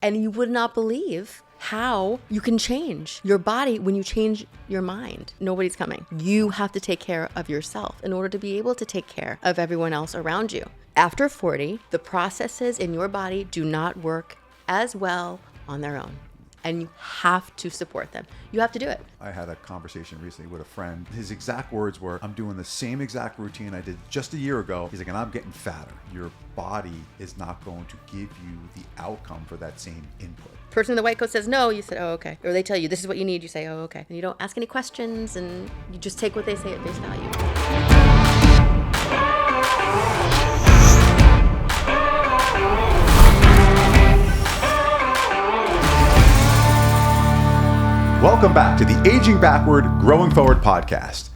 And you would not believe how you can change your body when you change your mind. Nobody's coming. You have to take care of yourself in order to be able to take care of everyone else around you. After 40, the processes in your body do not work as well on their own. And you have to support them. You have to do it. I had a conversation recently with a friend. His exact words were, I'm doing the same exact routine I did just a year ago. He's like, and I'm getting fatter. Your body is not going to give you the outcome for that same input. Person in the white coat says no, you said, oh, okay. Or they tell you, this is what you need, you say, oh, okay. And you don't ask any questions, and you just take what they say at face value. Welcome back to the Aging Backward, Growing Forward podcast.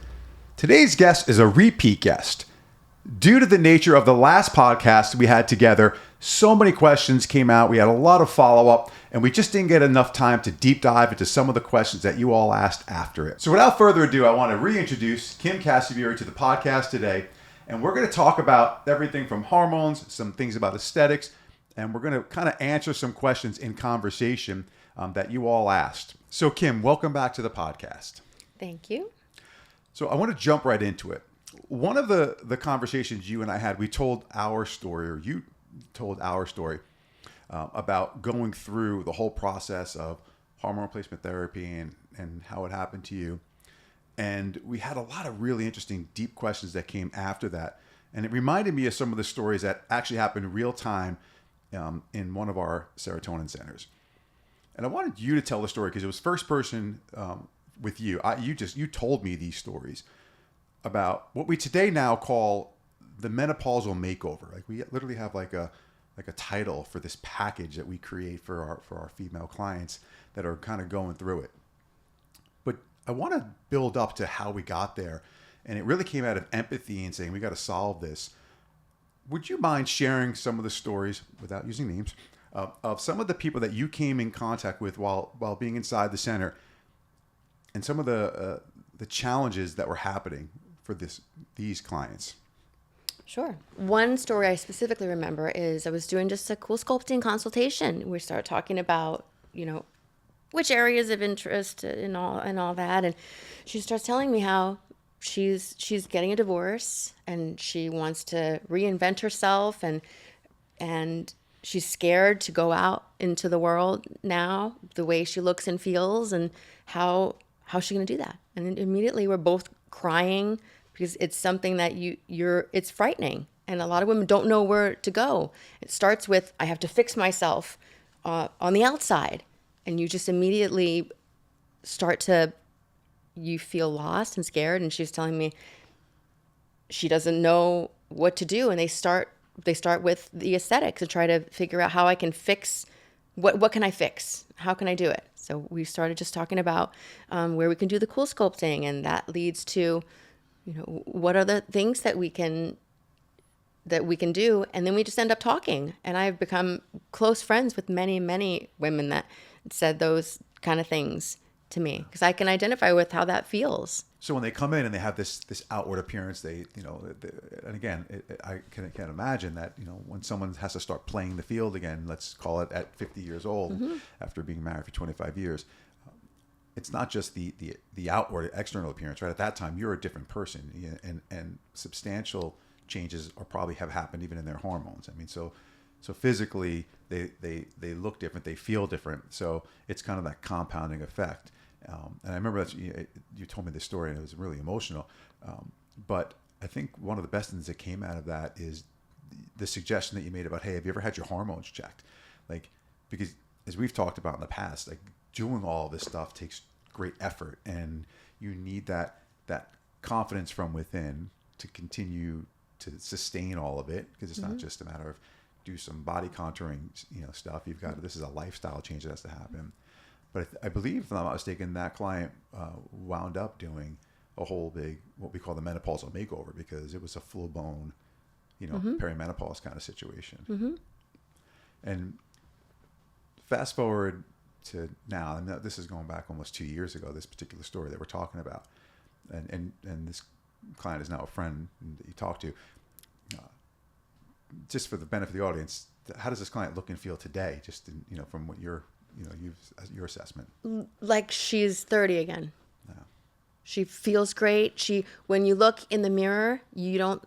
Today's guest is a repeat guest. Due to the nature of the last podcast we had together, so many questions came out. We had a lot of follow-up, and we just didn't get enough time to deep dive into some of the questions that you all asked after it. So without further ado, I want to reintroduce Kim Casaburi to the podcast today, and we're going to talk about everything from hormones, some things about aesthetics, and we're going to kind of answer some questions in conversation that you all asked. So Kim, welcome back to the podcast. Thank you. So I want to jump right into it. One of the conversations you and I had, we told our story, or you told our story about going through the whole process of hormone replacement therapy and how it happened to you. And we had a lot of really interesting, deep questions that came after that. And it reminded me of some of the stories that actually happened real time in one of our serotonin centers. And I wanted you to tell the story because it was first person with you. You told me these stories about what we today now call the menopausal makeover. Like we literally have like a title for this package that we create for our female clients that are kind of going through it. But I want to build up to how we got there. And it really came out of empathy and saying, we got to solve this. Would you mind sharing some of the stories, without using names, of some of the people that you came in contact with while being inside the center, and some of the challenges that were happening for these clients? Sure. One story I specifically remember is I was doing just a cool sculpting consultation. We started talking about, which areas of interest and all that, and she starts telling me how she's getting a divorce and she wants to reinvent herself and she's scared to go out into the world now, the way she looks and feels, and how's she going to do that? And then immediately we're both crying because it's something that it's frightening. And a lot of women don't know where to go. It starts with, I have to fix myself on the outside. And you just immediately you feel lost and scared. And she's telling me she doesn't know what to do. And they start with the aesthetics and try to figure out how I can fix, what can I fix? How can I do it? So we started just talking about where we can do the cool sculpting, and that leads to, what are the things that we can do, and then we just end up talking. And I've become close friends with many, many women that said those kind of things to me because I can identify with how that feels. So when they come in and they have this outward appearance, and again, I can't imagine that, when someone has to start playing the field again, let's call it at 50 years old, mm-hmm. after being married for 25 years, it's not just the outward external appearance, right? At that time, you're a different person, and substantial changes probably have happened even in their hormones. I mean, so physically they look different, they feel different. So it's kind of that compounding effect. And I remember that you told me this story and it was really emotional. But I think one of the best things that came out of that is the suggestion that you made about, hey, have you ever had your hormones checked? Like, because as we've talked about in the past, like doing all of this stuff takes great effort, and you need that confidence from within to continue to sustain all of it, because it's mm-hmm. not just a matter of do some body contouring, stuff. You've got, this is a lifestyle change that has to happen. But I believe, if I'm not mistaken, that client wound up doing a whole big, what we call the menopausal makeover, because it was a full-blown, mm-hmm. perimenopause kind of situation. Mm-hmm. And fast forward to now, and this is going back almost 2 years ago, this particular story that we're talking about. And this client is now a friend that you talk to. Just for the benefit of the audience, how does this client look and feel today? Just in, from what your your assessment. Like she's 30 again. Yeah. She feels great. When you look in the mirror, you don't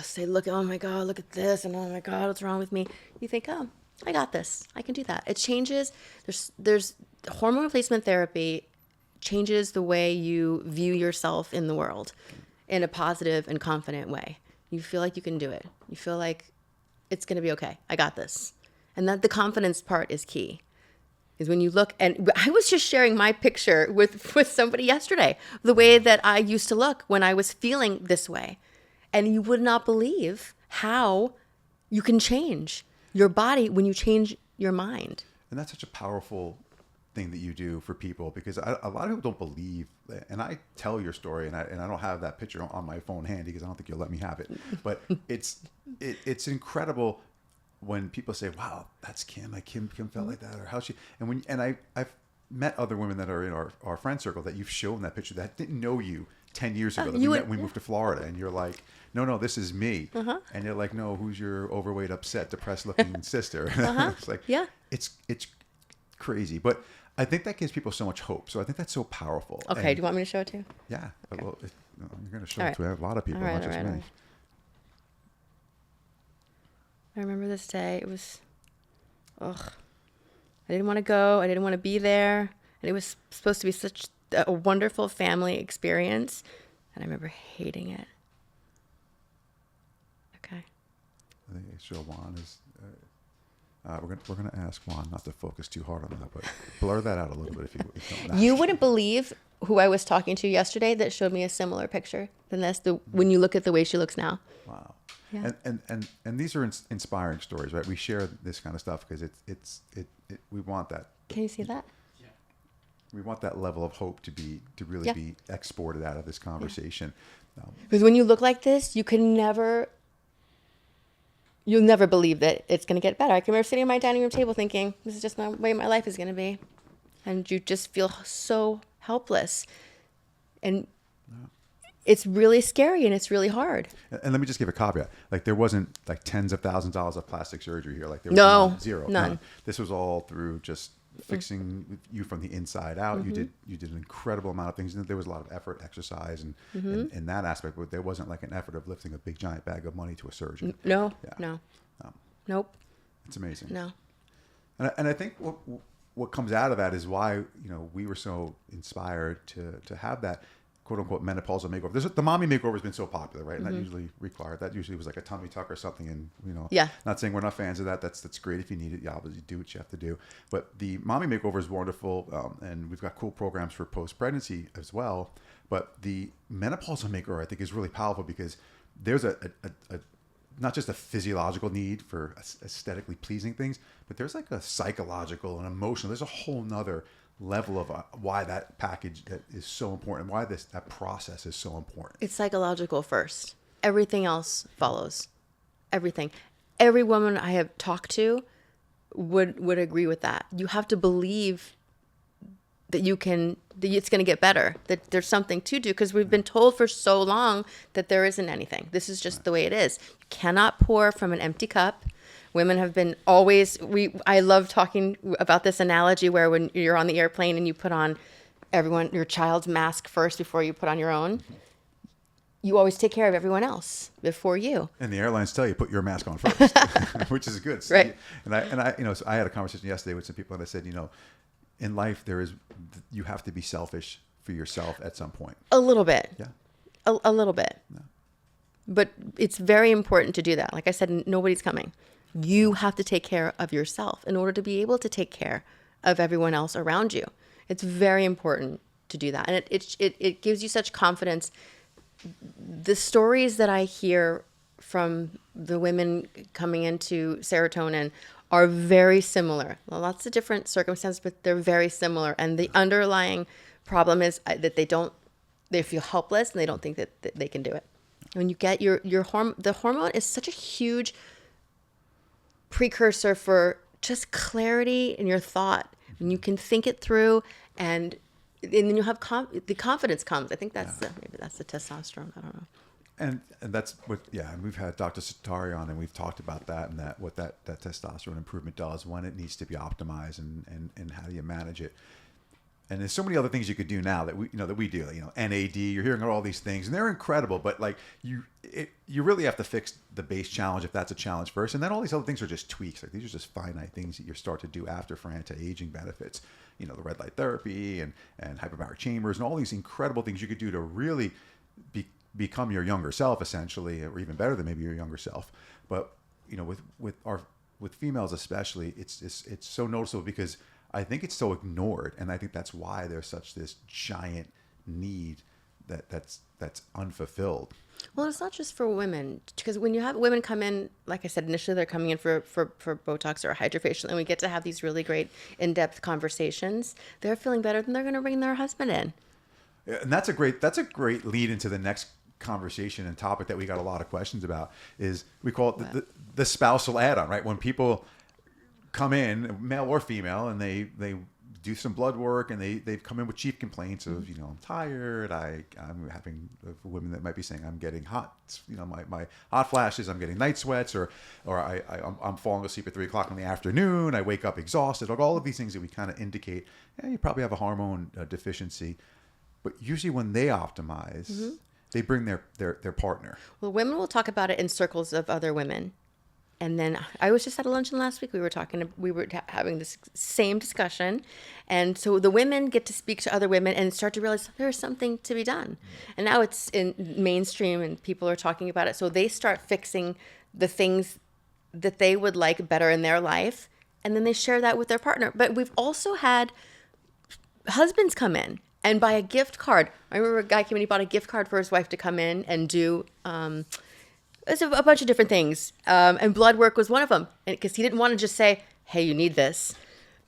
say, look, oh my God, look at this, and oh my God, what's wrong with me? You think, oh, I got this. I can do that. It changes. There's hormone replacement therapy changes the way you view yourself in the world in a positive and confident way. You feel like you can do it. You feel like it's going to be okay. I got this. And that the confidence part is key. Is when you look, and I was just sharing my picture with somebody yesterday, the way that I used to look when I was feeling this way. And you would not believe how you can change your body when you change your mind. And that's such a powerful thing that you do for people, because a lot of people don't believe, and I tell your story, and I don't have that picture on my phone handy because I don't think you'll let me have it. But it's incredible when people say, "Wow, that's Kim. Like Kim felt like that," or how she. And I've met other women that are in our friend circle that you've shown that picture that didn't know you 10 years ago. That we met when we moved to Florida, and you're like, no, this is me. Uh-huh. And you're like, no, who's your overweight, upset, depressed-looking sister? Uh-huh. It's like, yeah, it's crazy, but I think that gives people so much hope. So I think that's so powerful. Okay, do you want me to show it too? Yeah, okay. Well, you're going to show it to a lot of people, not just me. I remember this day. It was, I didn't want to go. I didn't want to be there. And it was supposed to be such a wonderful family experience. And I remember hating it. Okay. I think show Juan is. We're gonna ask Juan not to focus too hard on that, but blur that out a little bit if you don't. You wouldn't believe who I was talking to yesterday that showed me a similar picture than this. When you look at the way she looks now. Wow. Yeah. And these are inspiring stories, right? We share this kind of stuff because we want that. Can you see that? Yeah. We want that level of hope to really be exported out of this conversation. Because when you look like this, you'll never believe that it's going to get better. I can remember sitting at my dining room table thinking, this is just the way my life is going to be. And you just feel so helpless. And it's really scary and it's really hard. And let me just give a caveat. Like there wasn't like tens of thousands of dollars of plastic surgery here. Like there was zero. None. This was all through just fixing you from the inside out. Mm-hmm. You did an incredible amount of things. And there was a lot of effort, exercise, and in that aspect, but there wasn't like an effort of lifting a big giant bag of money to a surgeon. No. Nope. It's amazing. No. And I think what comes out of that is why we were so inspired to have that quote unquote menopausal makeover. The mommy makeover has been so popular, right? And that usually required, that usually was like a tummy tuck or something. And, not saying we're not fans of that. That's great if you need it. You obviously do what you have to do. But the mommy makeover is wonderful. And we've got cool programs for post-pregnancy as well. But the menopausal makeover, I think, is really powerful because there's a not just a physiological need for aesthetically pleasing things, but there's like a psychological and emotional, there's a whole nother level of why that package that is so important, why that process is so important. It's psychological first. Everything else follows. Everything. Every woman I have talked to would agree with that. You have to believe that it's going to get better, that there's something to do, because we've been told for so long that there isn't anything. This is just the way it is. You cannot pour from an empty cup. Women have been I love talking about this analogy where when you're on the airplane and you put on your child's mask first before you put on your own, you always take care of everyone else before you. And the airlines tell you put your mask on first, which is good. Right. And I so I had a conversation yesterday with some people and I said, in life you have to be selfish for yourself at some point. A little bit. Yeah. A little bit. Yeah. But it's very important to do that. Like I said, nobody's coming. You have to take care of yourself in order to be able to take care of everyone else around you. It's very important to do that. And it gives you such confidence. The stories that I hear from the women coming into serotonin are very similar. Well, lots of different circumstances, but they're very similar. And the underlying problem is that they feel helpless and they don't think that they can do it. When you get the hormone is such a huge precursor for just clarity in your thought, and you can think it through, and then you have the confidence comes. I think maybe that's the testosterone. I don't know. And that's what, yeah, and we've had Dr. Satari on, and we've talked about that, and that what that testosterone improvement does, when it needs to be optimized, and how do you manage it. And there's so many other things you could do now that we do. NAD. You're hearing all these things, and they're incredible. But like you really have to fix the base challenge if that's a challenge first, and then all these other things are just tweaks. Like these are just finite things that you start to do after for anti-aging benefits. The red light therapy and hyperbaric chambers and all these incredible things you could do to really become your younger self, essentially, or even better than maybe your younger self. But with females especially, it's so noticeable because I think it's so ignored, and I think that's why there's such this giant need that's unfulfilled. Well, it's not just for women, because when you have women come in, like I said, initially they're coming in for Botox or hydrofacial, and we get to have these really great in-depth conversations. They're feeling better, than they're going to bring their husband in. And that's a great lead into the next conversation and topic that we got a lot of questions about. Is we call it the spousal add-on, right? When people come in, male or female, and they do some blood work, and they've come in with chief complaints of, I'm tired, I'm having women that might be saying I'm getting hot, my hot flashes, I'm getting night sweats, or I'm falling asleep at 3:00 in the afternoon, I wake up exhausted, like all of these things that we kind of indicate, you probably have a hormone deficiency. But usually when they optimize, they bring their partner. Well, women will talk about it in circles of other women. And then I was just at a luncheon last week. We were having this same discussion. And so the women get to speak to other women and start to realize there's something to be done. And now it's in mainstream and people are talking about it. So they start fixing the things that they would like better in their life. And then they share that with their partner. But we've also had husbands come in and buy a gift card. I remember a guy came in, he bought a gift card for his wife to come in and do it's a bunch of different things. And blood work was one of them. Because he didn't want to just say, hey, you need this.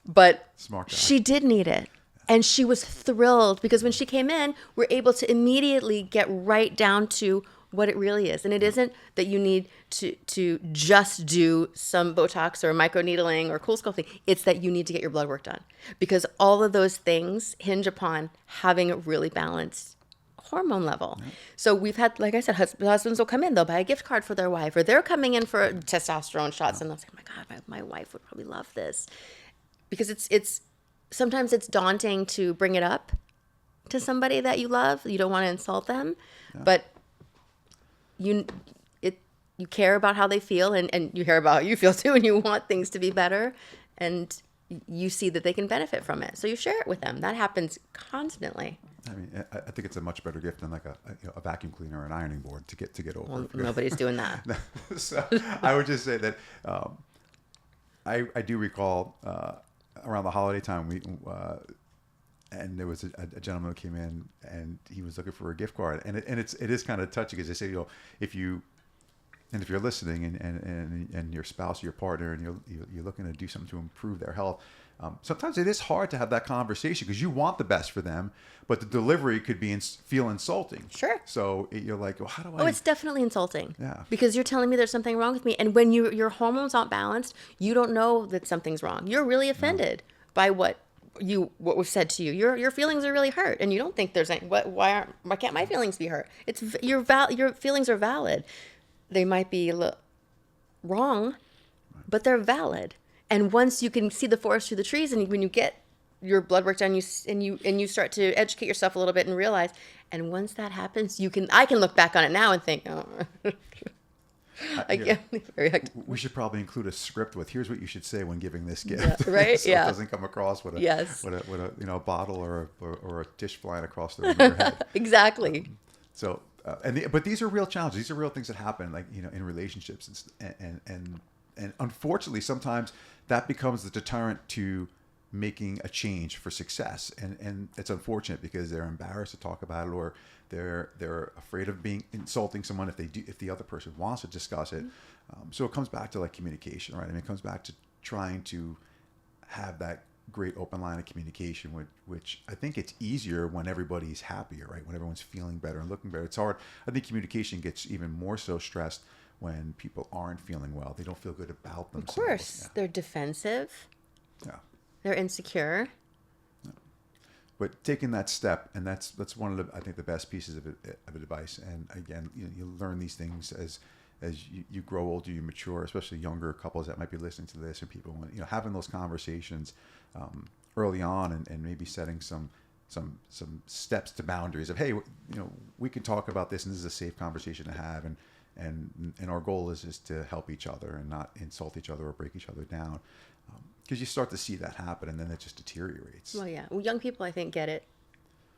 But Smart guy. She did need it. And she was thrilled because when she came in, we're able to immediately get right down to what it really is. And it isn't that you need to just do some Botox or microneedling or cool sculpting. It's that you need to get your blood work done. Because all of those things hinge upon having a really balanced hormone level. Right. So we've had, like I said, husbands will come in, they'll buy a gift card for their wife, or they're coming in for testosterone shots, and they'll say, oh my God, my wife would probably love this. Because it's sometimes it's daunting to bring it up to somebody that you love. You don't want to insult them, but you care about how they feel, and you care about how you feel too, and you want things to be better, and you see that they can benefit from it. So you share it with them. That happens constantly. I mean, I think it's a much better gift than like a vacuum cleaner or an ironing board to get over. Well, nobody's doing that. So I would just say that I do recall around the holiday time and there was a gentleman who came in and he was looking for a gift card, and it is kind of touchy because they say, if you're listening and your spouse or your partner and you're looking to do something to improve their health, sometimes it is hard to have that conversation because you want the best for them, but the delivery could feel insulting. Sure. So you're like, well, how do I? Oh, it's definitely insulting. Yeah. Because you're telling me there's something wrong with me, and when your hormones aren't balanced, you don't know that something's wrong. You're really offended by what was said to you. Your feelings are really hurt, and you don't think there's any. Why can't my feelings be hurt? It's your feelings are valid. They might be wrong, but they're valid. And once you can see the forest through the trees, and when you get your blood work done, you start to educate yourself a little bit and realize. And once that happens, I can look back on it now and think, oh, we should probably include a script with here's what you should say when giving this gift, yeah, right? So yeah, it doesn't come across with a bottle or a dish flying across the room of your head. Exactly. So. But these are real challenges. These are real things that happen, like in relationships, and unfortunately, sometimes that becomes the deterrent to making a change for success. And it's unfortunate because they're embarrassed to talk about it, or they're afraid of being insulting someone if the other person wants to discuss it. So it comes back to like communication, right? I mean, it comes back to trying to have that great open line of communication, which I think it's easier when everybody's happier, right? When everyone's feeling better and looking better. It's hard. I think communication gets even more so stressed when people aren't feeling well. They don't feel good about themselves. Of course. Yeah. They're defensive. Yeah. They're insecure. Yeah. But taking that step, and that's one of the, I think, the best pieces of advice. And again, you learn these things as you grow older, you mature, especially younger couples that might be listening to this, or people, having those conversations early on, and maybe setting some steps to boundaries of, hey, we can talk about this, and this is a safe conversation to have, and our goal is to help each other and not insult each other or break each other down, because you start to see that happen, and then it just deteriorates. Well, yeah, young people I think get it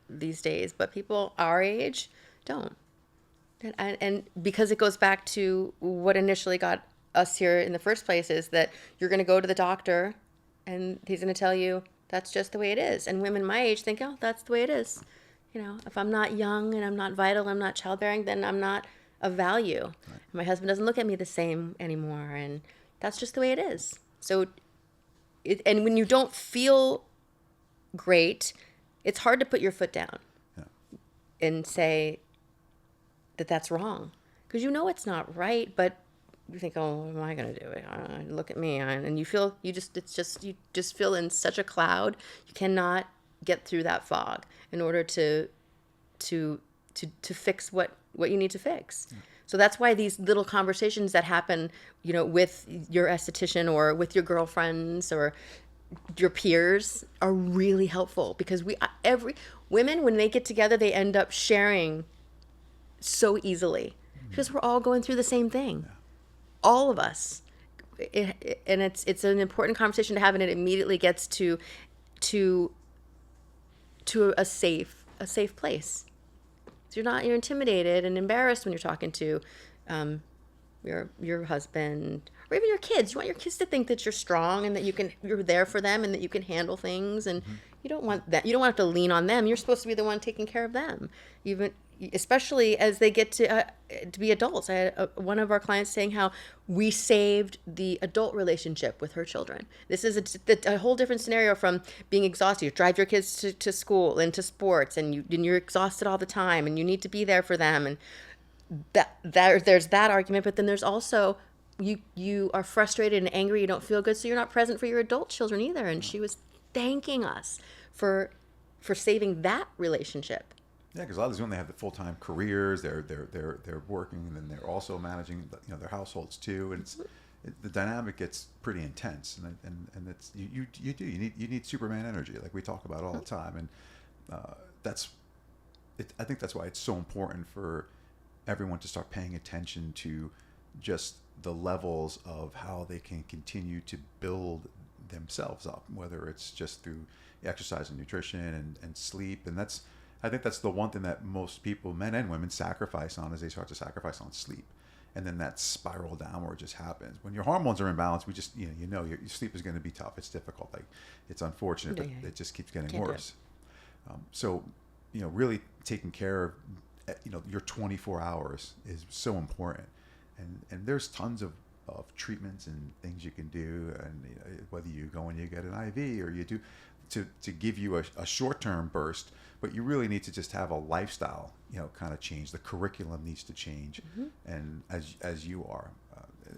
these days, but people our age don't. And because it goes back to what initially got us here in the first place, is that you're going to go to the doctor and he's going to tell you that's just the way it is. And women my age think, oh, that's the way it is. If I'm not young and I'm not vital, I'm not childbearing, then I'm not of value. Right. My husband doesn't look at me the same anymore. And that's just the way it is. So, and when you don't feel great, it's hard to put your foot down and say, that's wrong, because it's not right, but you think, oh, what am I going to do? Look at me, and you just feel in such a cloud. You cannot get through that fog in order to fix what you need to fix. Yeah. So that's why these little conversations that happen, with your esthetician or with your girlfriends or your peers are really helpful, because women, when they get together, they end up sharing so easily, because we're all going through the same thing, all of us, and it's an important conversation to have, and it immediately gets to a safe place. So you're intimidated and embarrassed when you're talking to your husband or even your kids. You want your kids to think that you're strong and that you're there for them and that you can handle things, and you don't want that. You don't want to have to lean on them. You're supposed to be the one taking care of them, especially as they get to be adults. I had one of our clients saying how we saved the adult relationship with her children. This is a whole different scenario from being exhausted. You drive your kids to school and to sports, and you're exhausted all the time, and you need to be there for them. And there's that argument, but then there's also you are frustrated and angry. You don't feel good, so you're not present for your adult children either. And she was thanking us for saving that relationship. Yeah, because a lot of these women, they have the full-time careers. They're working, and then they're also managing their households too. And the dynamic gets pretty intense. And it's you need Superman energy, like we talk about all the time. And I think that's why it's so important for everyone to start paying attention to just the levels of how they can continue to build themselves up, whether it's just through exercise and nutrition and sleep. And I think that's the one thing that most people, men and women, sacrifice on, as they start to sacrifice on sleep. And then that spiral downward just happens. When your hormones are in balance, we just, your sleep is going to be tough. It's difficult. Like, it's unfortunate, but it just keeps getting worse. So, really taking care of, your 24 hours is so important. And there's tons of treatments and things you can do. And whether you go and you get an IV or you do to give you a short-term burst, but you really need to just have a lifestyle, kind of change. The curriculum needs to change. And as you are,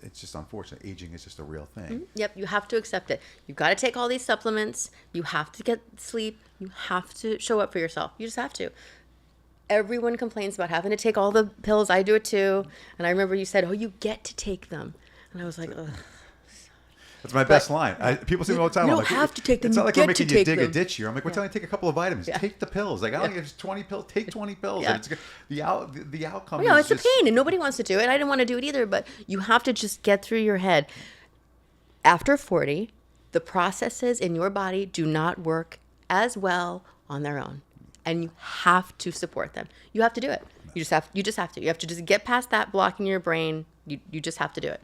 it's just unfortunate. Aging is just a real thing. Yep, you have to accept it. You've got to take all these supplements. You have to get sleep. You have to show up for yourself. You just have to. Everyone complains about having to take all the pills. I do it too. And I remember you said, oh, you get to take them. And I was like, ugh. That's my best line. People say me all the time. You don't have to take them. It's not like we're making you dig them. a ditch here. I'm like, we're telling you to take a couple of vitamins. Take the pills. Like, I don't give 20 pills. Take 20 pills. And the outcome is it's a pain, and nobody wants to do it. I didn't want to do it either, but you have to just get through your head. After 40, the processes in your body do not work as well on their own, and you have to support them. You have to do it. You just have to. You have to just get past that block in your brain. You just have to do it,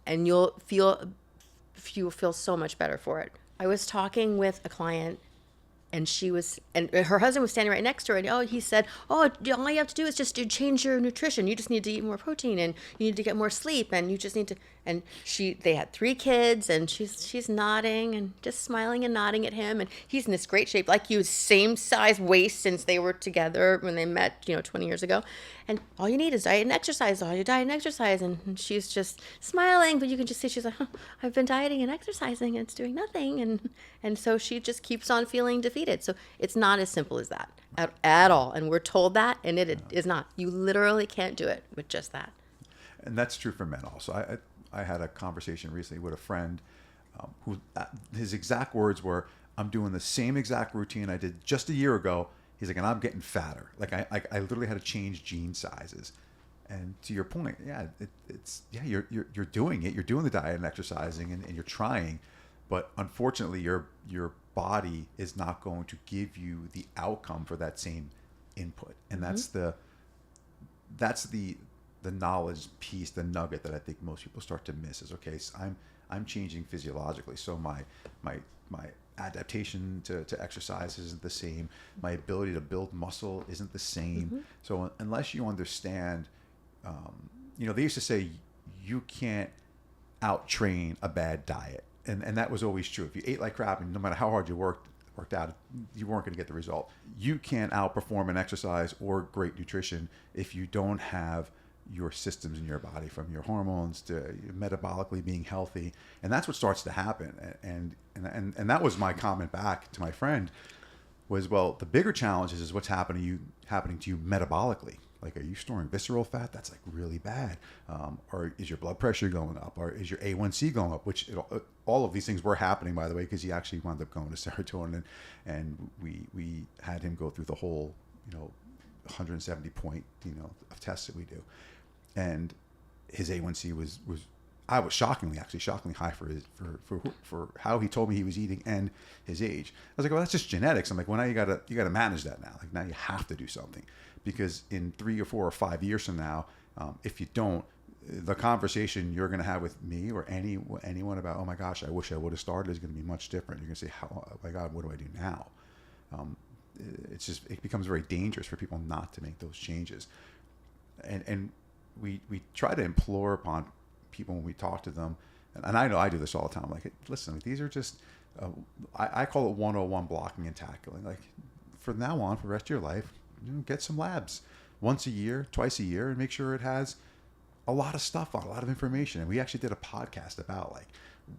and you'll feel so much better for it. I was talking with a client, and her husband was standing right next to her, and he said, all you have to do is just to change your nutrition. You just need to eat more protein, and you need to get more sleep, and you just need to. And they had 3 kids, and she's nodding and just smiling and nodding at him, and he's in this great shape, like you, same size waist since they were together when they met, 20 years ago. And all you need is diet and exercise. All you diet and exercise, and she's just smiling, but you can just see she's like, I've been dieting and exercising, and it's doing nothing, and so she just keeps on feeling defeated. defeated. So it's not as simple as that at all. And we're told that, and it is not. You literally can't do it with just that. And that's true for men also. I had a conversation recently with a friend who his exact words were, I'm doing the same exact routine I did just a year ago. He's like, and I'm getting fatter. Like I literally had to change jean sizes. And to your point, yeah, you're doing it. You're doing the diet and exercising, and you're trying, but unfortunately, your body is not going to give you the outcome for that same input. And that's the knowledge piece, the nugget that I think most people start to miss is, okay, so I'm changing physiologically, so my adaptation to exercise isn't the same. My ability to build muscle isn't the same. So unless you understand, they used to say you can't out-train a bad diet. And that was always true. If you ate like crap, and no matter how hard you worked out, you weren't going to get the result. You can't outperform an exercise or great nutrition if you don't have your systems in your body, from your hormones to metabolically being healthy. And that's what starts to happen. And that was my comment back to my friend was, well, the bigger challenge is what's happening to you metabolically. Like, are you storing visceral fat? That's like really bad. Or is your blood pressure going up? Or is your A1C going up? Which all of these things were happening, by the way, because he actually wound up going to serotonin, and we had him go through the whole 170 point of tests that we do, and his A1C was I was shockingly high for how he told me he was eating and his age. I was like, well, that's just genetics. I'm like, well, now you gotta manage that now. Like, now you have to do something, because in 3 or 4 or 5 years from now, if you don't, the conversation you're going to have with me or anyone about, oh my gosh, I wish I would have started, is going to be much different. You're going to say, oh my God, what do I do now? It becomes very dangerous for people not to make those changes. And we try to implore upon people when we talk to them, and I know I do this all the time. Like, listen, these are just, I call it 101 blocking and tackling. Like, from now on, for the rest of your life, get some labs once a year, twice a year, and make sure it has a lot of stuff on, a lot of information. And we actually did a podcast about like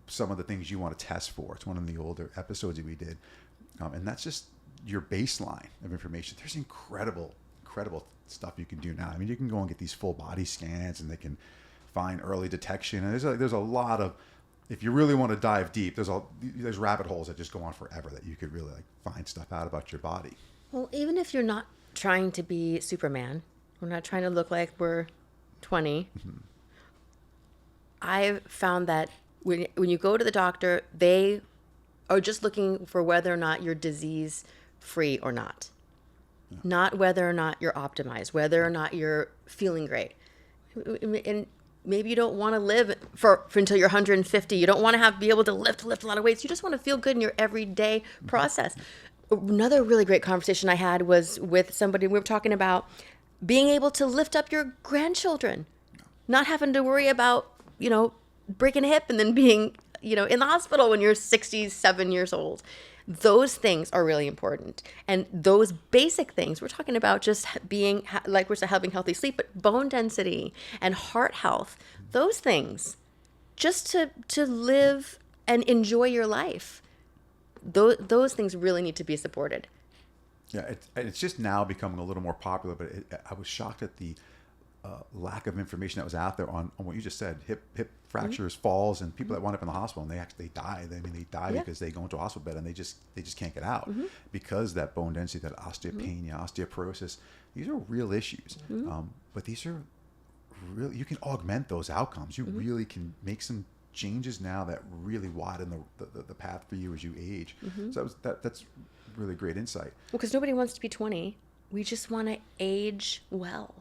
some of the things you want to test for. It's one of the older episodes that we did, and that's just your baseline of information. There's incredible stuff you can do now. I mean, you can go and get these full body scans, and they can find early detection. And there's a lot of, if you really want to dive deep, there's rabbit holes that just go on forever that you could really like find stuff out about your body. Well, even if you're not trying to be Superman, we're not trying to look like we're 20. I've found that when you go to the doctor, they are just looking for whether or not you're disease free or not. Yeah. Not whether or not you're optimized, whether or not you're feeling great. And maybe you don't want to live for until you're 150. You don't want to be able to lift a lot of weights. You just want to feel good in your everyday process. Another really great conversation I had was with somebody. We were talking about being able to lift up your grandchildren, not having to worry about, breaking a hip and then being, in the hospital when you're 67 years old. Those things are really important. And those basic things, we're talking about just being, like we're having healthy sleep, but bone density and heart health, those things, just to live and enjoy your life. Those things really need to be supported. Yeah, it's just now becoming a little more popular, but I was shocked at the lack of information that was out there on what you just said: hip fractures, falls, and people that wind up in the hospital and they die. They die because they go into a hospital bed and they just can't get out because that bone density, that osteopenia, osteoporosis. These are real issues, but these are really, you can augment those outcomes. You really can make some changes now that really widen the path for you as you age. So that's really great insight. Well, because nobody wants to be 20. We just want to age well.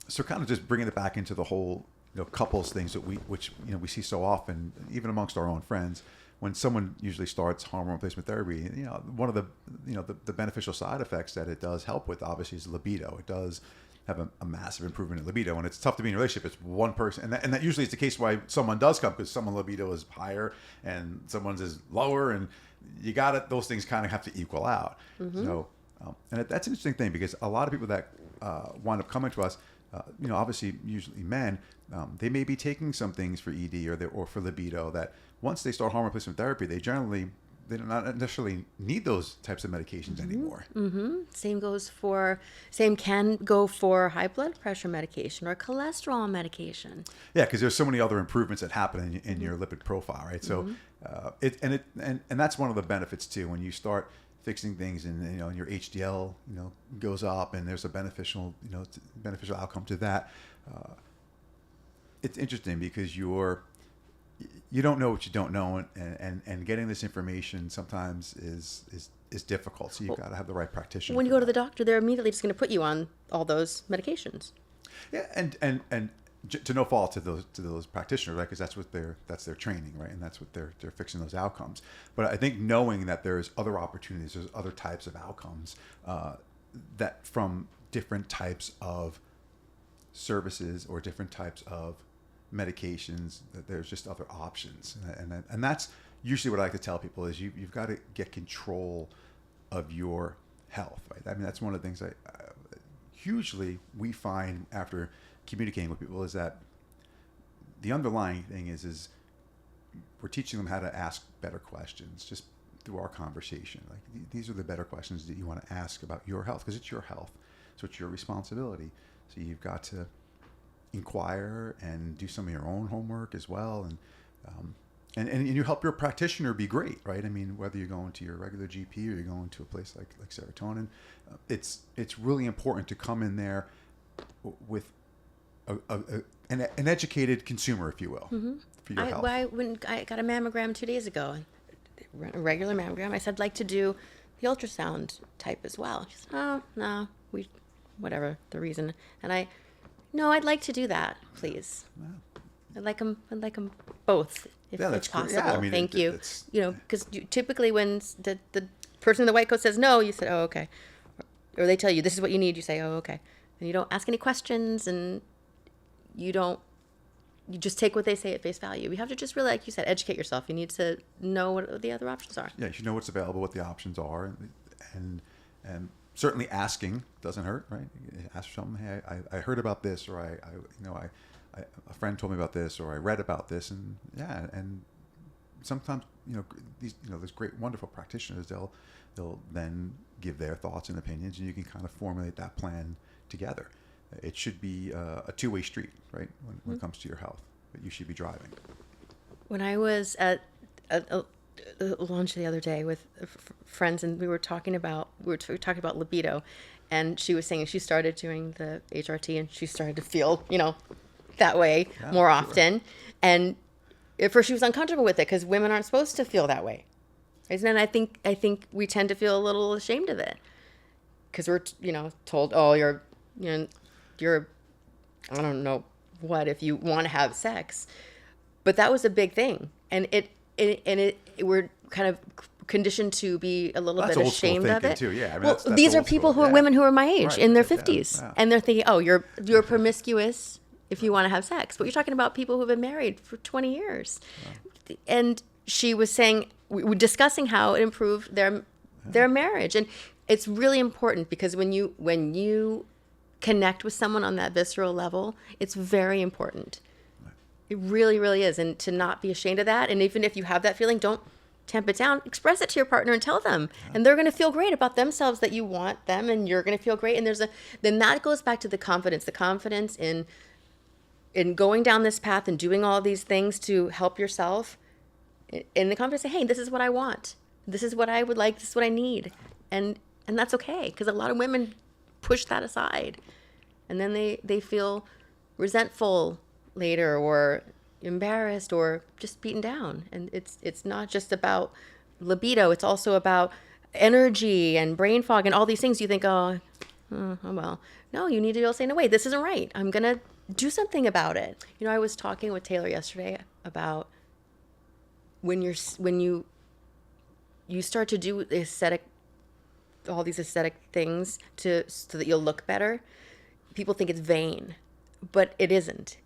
So kind of just bringing it back into the whole couples things that which we see so often, even amongst our own friends, when someone usually starts hormone replacement therapy, one of the beneficial side effects that it does help with, obviously, is libido. It does have a massive improvement in libido, and it's tough to be in a relationship. It's one person, and that usually is the case why someone does come, because someone's libido is higher and someone's is lower, and those things kind of have to equal out. So, and that's an interesting thing, because a lot of people that wind up coming to us, obviously usually men, they may be taking some things for ED or for libido, that once they start hormone replacement therapy, they generally they do not necessarily need those types of medications anymore. Same can go for high blood pressure medication or cholesterol medication. Yeah, because there's so many other improvements that happen in your lipid profile, right? So and that's one of the benefits too. When you start fixing things and your HDL goes up and there's a beneficial outcome to that. It's interesting because you don't know what you don't know, and getting this information sometimes is difficult. So you've got to have the right practitioner. When you go to the doctor, they're immediately just going to put you on all those medications. Yeah, and to no fault to those practitioners, right? Because that's their training, right? And that's what they're fixing those outcomes. But I think knowing that there's other opportunities, there's other types of outcomes that from different types of services or different types of medications, that there's just other options, and that's usually what I like to tell people is you've got to get control of your health, right? I mean, that's one of the things hugely we find after communicating with people is that the underlying thing is we're teaching them how to ask better questions just through our conversation. Like these are the better questions that you want to ask about your health, because it's your health, so it's your responsibility. So you've got to inquire and do some of your own homework as well, and you help your practitioner be great, right? I mean, whether you're going to your regular GP or you're going to a place like Serotonin, it's really important to come in there with an educated consumer, if you will, for your health. When I got a mammogram 2 days ago, a regular mammogram, I said, I'd like to do the ultrasound type as well. She said, oh, no, whatever the reason. And no, I'd like to do that, please. Wow. I'd like them both, if it's possible. Yeah, I mean, thank you. Because typically when the person in the white coat says no, you say, oh, okay. Or they tell you, this is what you need, you say, oh, okay. And you don't ask any questions, and you just take what they say at face value. You have to just really, like you said, educate yourself. You need to know what the other options are. Yeah, you should know what's available, what the options are, and certainly asking doesn't hurt, right? Ask for something. Hey, I heard about this, or a friend told me about this, or I read about this, and sometimes there's great, wonderful practitioners. They'll then give their thoughts and opinions, and you can kind of formulate that plan together. It should be a two-way street, right? When it comes to your health, but you should be driving. When I was at a lunch the other day with friends, and we were talking about libido, and she was saying she started doing the HRT and she started to feel that way more often, and at first she was uncomfortable with it because women aren't supposed to feel that way, right? And I think we tend to feel a little ashamed of it because we're told, oh, you're I don't know what if you want to have sex, but that was a big thing, and we're kind of conditioned to be a little bit ashamed of it. Too. Yeah, I mean, well, that's these are people who are women who are my age, in their 50s, yeah. and they're thinking, oh, you're promiscuous if you want to have sex, but you're talking about people who've been married for 20 years. Yeah. And she was saying, we were discussing how it improved their marriage, and it's really important because when you connect with someone on that visceral level, it's very important. It really, really is. And to not be ashamed of that. And even if you have that feeling, don't tamp it down. Express it to your partner and tell them. Yeah. And they're going to feel great about themselves that you want them, and you're going to feel great. And then that goes back to the confidence in going down this path and doing all these things to help yourself. In the confidence, say, hey, this is what I want. This is what I would like. This is what I need. And that's okay. Because a lot of women push that aside. And then they feel resentful later, or embarrassed, or just beaten down. And it's not just about libido. It's also about energy and brain fog and all these things. You think, oh well. No, you need to be able to say, no, wait, this isn't right. I'm going to do something about it. I was talking with Taylor yesterday about when you start to do all these aesthetic things so that you'll look better. People think it's vain, but it isn't.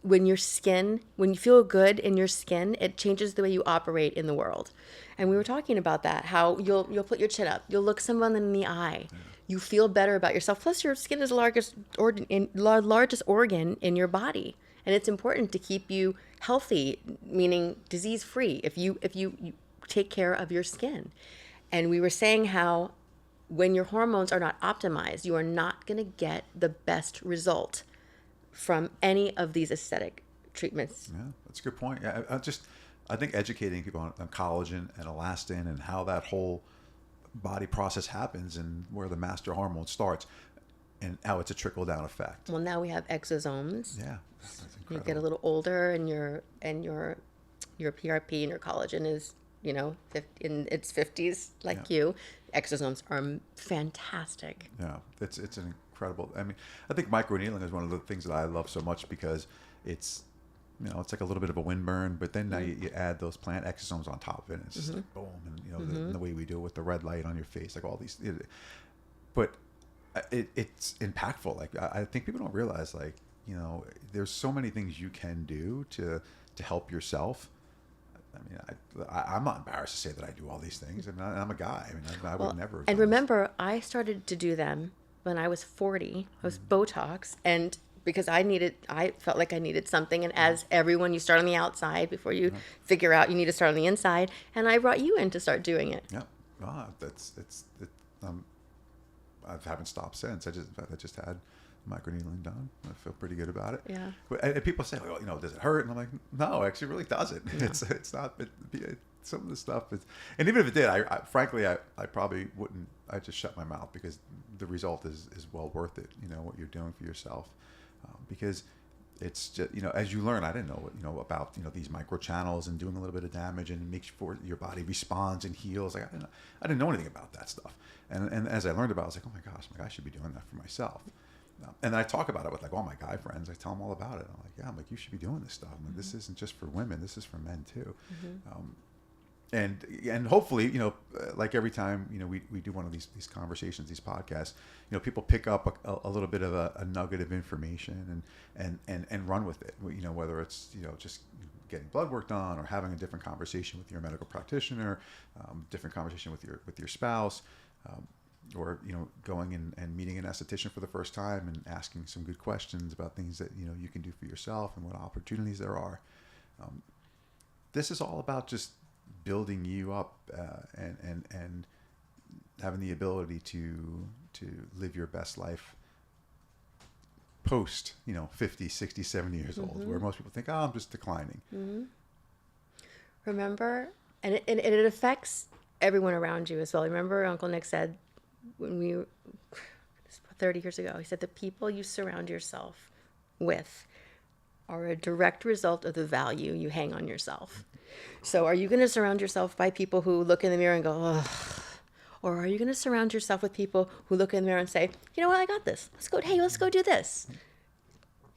When you feel good in your skin, it changes the way you operate in the world. And we were talking about that, how you'll put your chin up, you'll look someone in the eye, you feel better about yourself. Plus, your skin is the largest organ in your body, and it's important to keep you healthy, meaning disease-free. If you take care of your skin. And we were saying how when your hormones are not optimized, you are not going to get the best result from any of these aesthetic treatments. Yeah, that's a good point. Yeah, I think educating people on collagen and elastin and how that whole body process happens and where the master hormone starts and how it's a trickle down effect. Well, now we have exosomes. Yeah, that's You incredible. get a little older, and your PRP and your collagen is, in its 50s, like Yeah. you. Exosomes are fantastic. Yeah, it's an incredible. I mean, I think microneedling is one of the things that I love so much because it's, it's like a little bit of a windburn, but then now you add those plant exosomes on top of it, and it's just like boom, and the way we do it with the red light on your face, like all these. But it's impactful. Like I think people don't realize, like there's so many things you can do to help yourself. I mean, I'm not embarrassed to say that I do all these things, and I'm a guy. I mean, I would never. Have And done remember, I started to do them when I was 40. I was Botox, and because I felt like I needed something. And as everyone, you start on the outside before you figure out you need to start on the inside. And I brought you in to start doing it. this. Yeah, I haven't stopped since. I just had microneedling done. I feel pretty good about it. Yeah. But and people say, well, does it hurt? And I'm like, no, actually, it really doesn't. No. It's not. Some of the stuff is, and even if it did, frankly, I probably wouldn't. I just shut my mouth because the result is well worth it. What you're doing for yourself, because it's just as you learn. I didn't know about these micro channels and doing a little bit of damage and make sure your body responds and heals. Like I didn't know anything about that stuff. And as I learned about it, I was like, oh my gosh, I should be doing that for myself. And I talk about it with like all my guy friends. I tell them all about it. I'm like, you should be doing this stuff. I'm like, this isn't just for women. This is for men too. And hopefully, like every time, we do one of these conversations, these podcasts, people pick up a little bit of a nugget of information and run with it. Whether it's, just getting blood work done or having a different conversation with your medical practitioner, different conversation with your spouse, or going and meeting an esthetician for the first time and asking some good questions about things that you can do for yourself and what opportunities there are. This is all about just building you up and having the ability to live your best life post 50, 60, 70 years old, where most people think, oh, I'm just declining. Remember, and it affects everyone around you as well. Remember Uncle Nick said, when we 30 years ago, he said the people you surround yourself with are a direct result of the value you hang on yourself. So are you going to surround yourself by people who look in the mirror and go, ugh? Or are you going to surround yourself with people who look in the mirror and say, you know what, I got this. Let's go do this.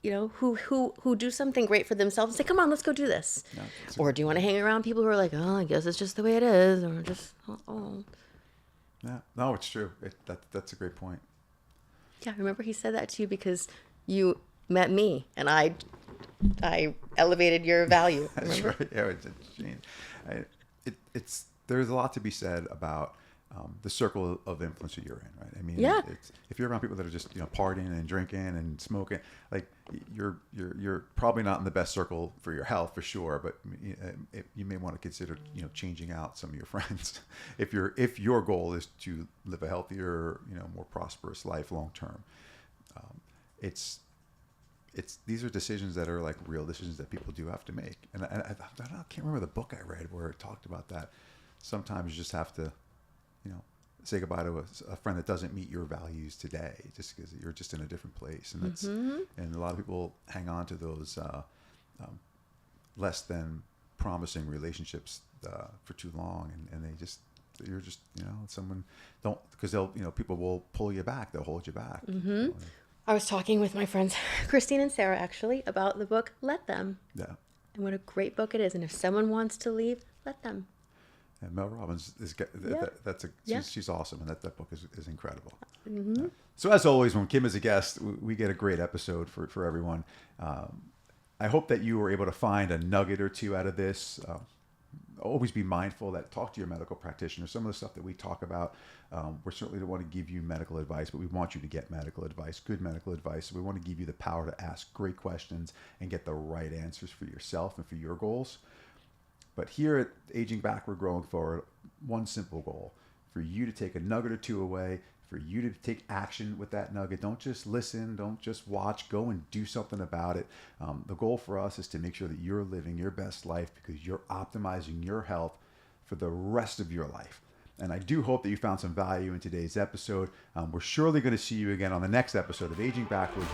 Who do something great for themselves and say, come on, let's go do this. Yeah, or do you want to hang around people who are like, oh, I guess it's just the way it is, or just, oh. Yeah, no, it's true. That's a great point. Yeah, remember he said that to you because you met me and I elevated your value. That's Remember? right. Yeah, it's there's a lot to be said about the circle of influence that you're in, right? I mean, Yeah. if you're around people that are just partying and drinking and smoking, like you're probably not in the best circle for your health for sure. But you may want to consider changing out some of your friends if your goal is to live a healthier, more prosperous life long term. These are decisions that are like real decisions that people do have to make. And I can't remember the book I read where it talked about that. Sometimes you just have to, say goodbye to a friend that doesn't meet your values today, just because you're just in a different place. And that's and a lot of people hang on to those less than promising relationships for too long, and you're just someone don't, because they'll people will pull you back, they'll hold you back. I was talking with my friends Christine and Sarah actually about the book Let Them. Yeah. And what a great book it is. And if someone wants to leave, let them. And Mel Robbins she's awesome, and that book is incredible. Mm-hmm. So as always, when Kim is a guest, we get a great episode for everyone. I hope that you were able to find a nugget or two out of this. Always be mindful that talk to your medical practitioner. Some of the stuff that we talk about, we certainly don't want to give you medical advice, but we want you to get medical advice, good medical advice. We want to give you the power to ask great questions and get the right answers for yourself and for your goals. But here at Aging Backward, Growing Forward, one simple goal: for you to take a nugget or two away, for you to take action with that nugget. Don't just listen, don't just watch, go and do something about it. The goal for us is to make sure that you're living your best life because you're optimizing your health for the rest of your life. And I do hope that you found some value in today's episode. We're surely going to see you again on the next episode of Aging Backwards.